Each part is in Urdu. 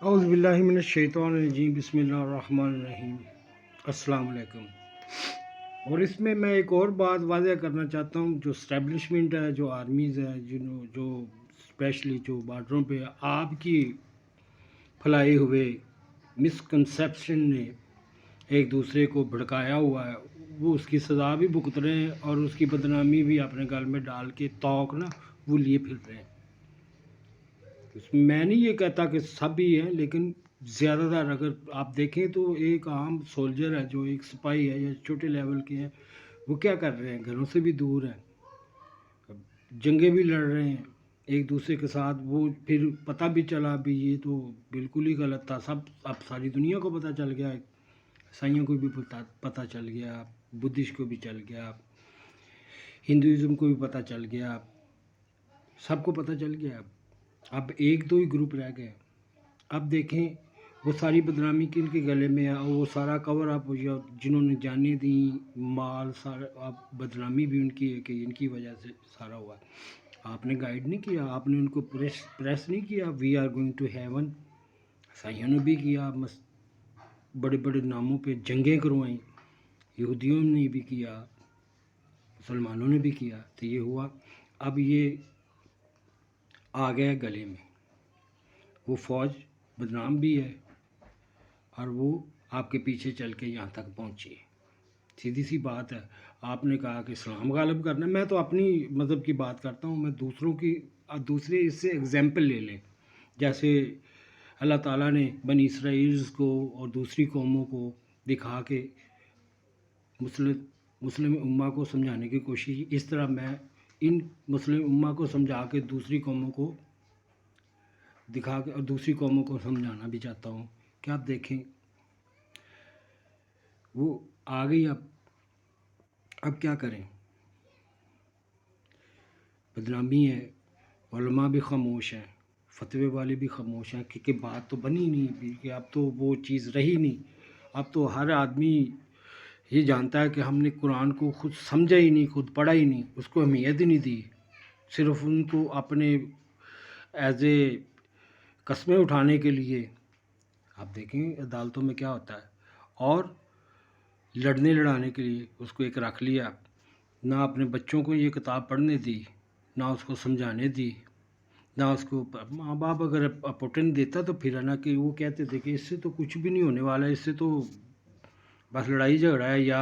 اعوذ باللہ من الشیطان الرجیم، بسم اللہ الرحمن الرحیم، السلام علیکم۔ اور اس میں ایک اور بات واضح کرنا چاہتا ہوں، جو اسٹیبلشمنٹ ہے، جو آرمیز ہے، جو اسپیشلی جو بارڈروں پہ آپ کی پھیلائے ہوئے مسکنسیپشن نے ایک دوسرے کو بھڑکایا ہوا ہے، وہ اس کی سزا بھی بھگت رہے ہیں اور اس کی بدنامی بھی اپنے گل میں ڈال کے توق نا وہ لیے پھر رہے ہیں۔ میں نہیں یہ کہتا کہ سب ہی ہیں، لیکن زیادہ تر اگر آپ دیکھیں تو ایک عام سولجر ہے، جو ایک سپاہی ہے یا چھوٹے لیول کے ہیں، وہ کیا کر رہے ہیں؟ گھروں سے بھی دور ہیں، جنگیں بھی لڑ رہے ہیں ایک دوسرے کے ساتھ۔ وہ پھر پتہ بھی چلا بھی یہ تو بالکل ہی غلط تھا، اب ساری دنیا کو پتہ چل گیا، عیسائیوں کو بھی پتہ چل گیا، بدھسٹ کو بھی چل گیا، ہندوازم کو بھی پتہ چل گیا، سب کو پتہ چل گیا۔ اب ایک دو ہی گروپ رہ گئے۔ اب دیکھیں وہ ساری بدنامی کن کے گلے میں ہے، اور وہ سارا کور اپ جنہوں نے جانیں دیں، مال سارا، اب بدنامی بھی ان کی ہے کہ ان کی وجہ سے سارا ہوا۔ آپ نے گائیڈ نہیں کیا، آپ نے ان کو پریس نہیں کیا، we are going to heaven. عیسائیوں نے بھی کیا، بڑے بڑے ناموں پہ جنگیں کروائیں، یہودیوں نے بھی کیا، مسلمانوں نے بھی کیا، تو یہ ہوا۔ اب یہ آ گیا گلے میں، وہ فوج بدنام بھی ہے اور وہ آپ کے پیچھے چل کے یہاں تک پہنچی ہے۔ سیدھی سی بات ہے، آپ نے کہا کہ اسلام غالب کرنا ہے، میں تو اپنی مذہب کی بات کرتا ہوں، میں دوسرے اس سے اگزامپل لے لیں۔ جیسے اللہ تعالیٰ نے بنی اسرائیل کو اور دوسری قوموں کو دکھا کے مسلم امہ کو سمجھانے کی کوشش کی، اس طرح میں ان مسلم امہ کو سمجھا کے دوسری قوموں کو دکھا کے اور دوسری قوموں کو سمجھانا بھی چاہتا ہوں کہ آپ دیکھیں وہ آ گئی۔ اب کیا کریں؟ بدنامی ہے، علماء بھی خاموش ہیں، فتوے والے بھی خاموش ہیں، کیونکہ بات تو بنی نہیں، کہ اب تو وہ چیز رہی نہیں۔ اب تو ہر آدمی یہ جانتا ہے کہ ہم نے قرآن کو خود سمجھا ہی نہیں، خود پڑھا ہی نہیں، اس کو اہمیت ہی نہیں دی، صرف ان کو اپنے ایز اے قسمیں اٹھانے کے لیے۔ آپ دیکھیں عدالتوں میں کیا ہوتا ہے، اور لڑنے لڑانے کے لیے اس کو ایک رکھ لیا، نہ اپنے بچوں کو یہ کتاب پڑھنے دی، نہ اس کو سمجھانے دی، نہ اس کو ماں باپ اگر اپورٹن دیتا تو پھر ہے نا کہ وہ کہتے تھے کہ اس سے تو کچھ بھی نہیں ہونے والا ہے، اس سے تو بس لڑائی جھگڑا ہے، یا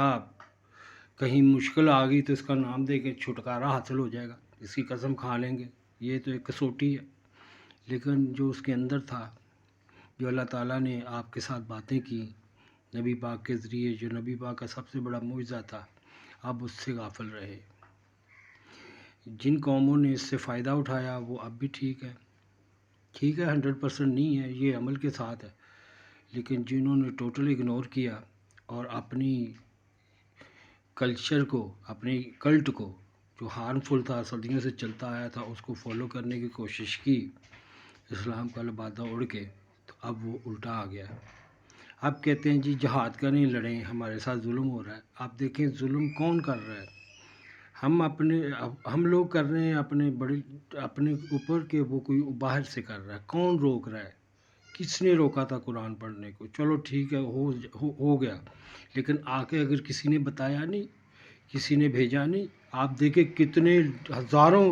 کہیں مشکل آ گئی تو اس کا نام دے کے چھٹکارا حاصل ہو جائے گا، اس کی قسم کھا لیں گے، یہ تو ایک کسوٹی ہے۔ لیکن جو اس کے اندر تھا، جو اللہ تعالیٰ نے آپ کے ساتھ باتیں کی نبی پاک کے ذریعے، جو نبی پاک کا سب سے بڑا معجزہ تھا، اب اس سے غافل رہے۔ جن قوموں نے اس سے فائدہ اٹھایا وہ اب بھی ٹھیک ہے 100% نہیں ہے، یہ عمل کے ساتھ ہے، لیکن جنہوں نے ٹوٹل اگنور کیا اور اپنی کلچر کو، اپنی کلٹ کو، جو ہارمفل تھا، صدیوں سے چلتا آیا تھا، اس کو فالو کرنے کی کوشش کی اسلام کا لبادہ اڑ کے، تو اب وہ الٹا آ گیا۔ اب کہتے ہیں جی جہاد کریں، لڑیں، ہمارے ساتھ ظلم ہو رہا ہے۔ آپ دیکھیں ظلم کون کر رہا ہے؟ ہم لوگ کر رہے ہیں اپنے اوپر، کہ وہ کوئی باہر سے کر رہا ہے؟ کون روک رہا ہے؟ کس نے روکا تھا قرآن پڑھنے کو؟ چلو ٹھیک ہے، ہو گیا، لیکن آ کے اگر کسی نے بتایا نہیں، کسی نے بھیجا نہیں۔ آپ دیکھیں کتنے ہزاروں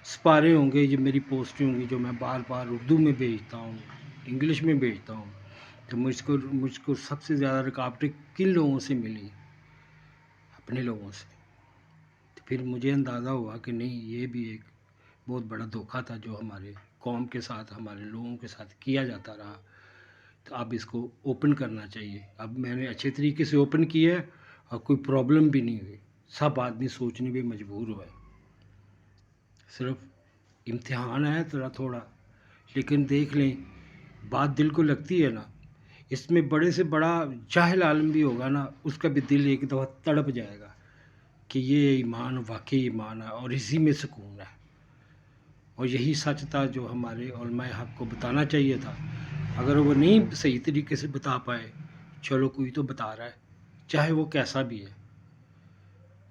سپارے ہوں گے، یہ میری پوسٹیں ہوں گی جو میں بار بار اردو میں بھیجتا ہوں، انگلش میں بھیجتا ہوں، تو مجھ کو سب سے زیادہ رکاوٹیں کن لوگوں سے ملی؟ اپنے لوگوں سے۔ تو پھر مجھے اندازہ ہوا کہ نہیں، یہ بھی ایک بہت بڑا دھوکہ تھا جو ہمارے قوم کے ساتھ، ہمارے لوگوں کے ساتھ کیا جاتا رہا۔ تو اب اس کو اوپن کرنا چاہیے۔ اب میں نے اچھے طریقے سے اوپن کیا ہے اور کوئی پرابلم بھی نہیں ہوئی، سب آدمی سوچنے پہ مجبور ہوئے۔ صرف امتحان ہے تھوڑا، لیکن دیکھ لیں بات دل کو لگتی ہے نا، اس میں بڑے سے بڑا جاہل عالم بھی ہوگا نا، اس کا بھی دل ایک دفعہ تڑپ جائے گا کہ یہ ایمان واقعی ایمان ہے اور اسی میں سکون ہے۔ اور یہی سچ تھا جو ہمارے علماء حق کو بتانا چاہیے تھا۔ اگر وہ نہیں صحیح طریقے سے بتا پائے، چلو کوئی تو بتا رہا ہے، چاہے وہ کیسا بھی ہے،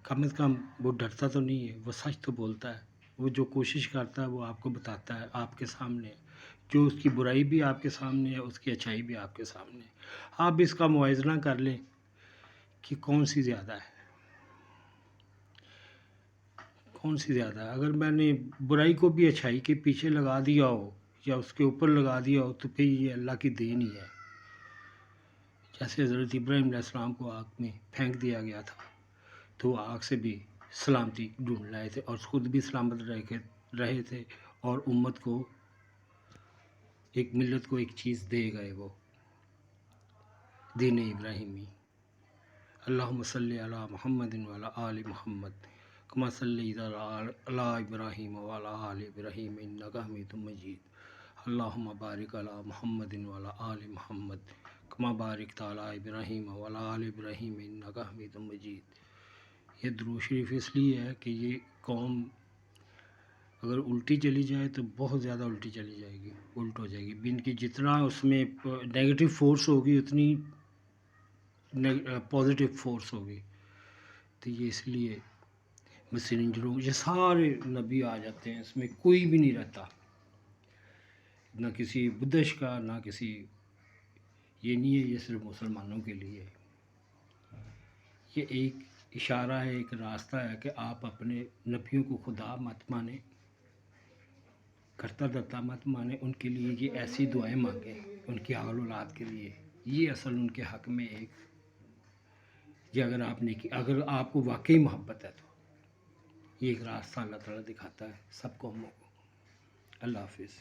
کم از کم وہ ڈرتا تو نہیں ہے، وہ سچ تو بولتا ہے، وہ جو کوشش کرتا ہے وہ آپ کو بتاتا ہے، آپ کے سامنے جو اس کی برائی بھی آپ کے سامنے ہے، اس کی اچھائی بھی آپ کے سامنے ہے. آپ اس کا موازنہ کر لیں کہ کون سی زیادہ ہے، کون سی زیادہ ہے. اگر میں نے برائی کو بھی اچھائی کے پیچھے لگا دیا ہو یا اس کے اوپر لگا دیا ہو تو پھر یہ اللہ کی دین ہی ہے. جیسے حضرت ابراہیم علیہ السلام کو آگ میں پھینک دیا گیا تھا تو وہ آگ سے بھی سلامتی ڈھونڈ لائے تھے اور خود بھی سلامت رہے تھے، اور امت کو، ایک ملت کو ایک چیز دے گئے، وہ دین ابراہیمی. اللہم صلی علی محمد وعلی آل محمد کما صلیت علی ابراہیم وعلی آل ابراہیم انک حمید مجید. اللہم بارک علی محمد وعلی آل محمد کما بارکت علی ابراہیم وعلی آل ابراہیم انک حمید مجید. یہ درود شریف اس لیے ہے کہ یہ قوم اگر الٹی چلی جائے تو بہت زیادہ الٹی چلی جائے گی، الٹ ہو جائے گی. ان کی جتنا اس میں نیگیٹو فورس ہوگی اتنی پازیٹیو فورس ہوگی. تو یہ اس لیے مسنجروں یہ سارے نبی آ جاتے ہیں، اس میں کوئی بھی نہیں رہتا، نہ کسی بدش کا، نہ کسی، یہ نہیں ہے یہ صرف مسلمانوں کے لیے. یہ ایک اشارہ ہے، ایک راستہ ہے کہ آپ اپنے نبیوں کو خدا مت مانیں، کرتا دھرتا مت مانیں. ان کے لیے یہ ایسی دعائیں مانگیں، ان کی اول اولاد کے لیے. یہ اصل ان کے حق میں ایک، یہ اگر آپ کو واقعی محبت ہے تو یہ ایک راستہ اللہ تعالیٰ دکھاتا ہے سب قوموں کو. اللہ حافظ.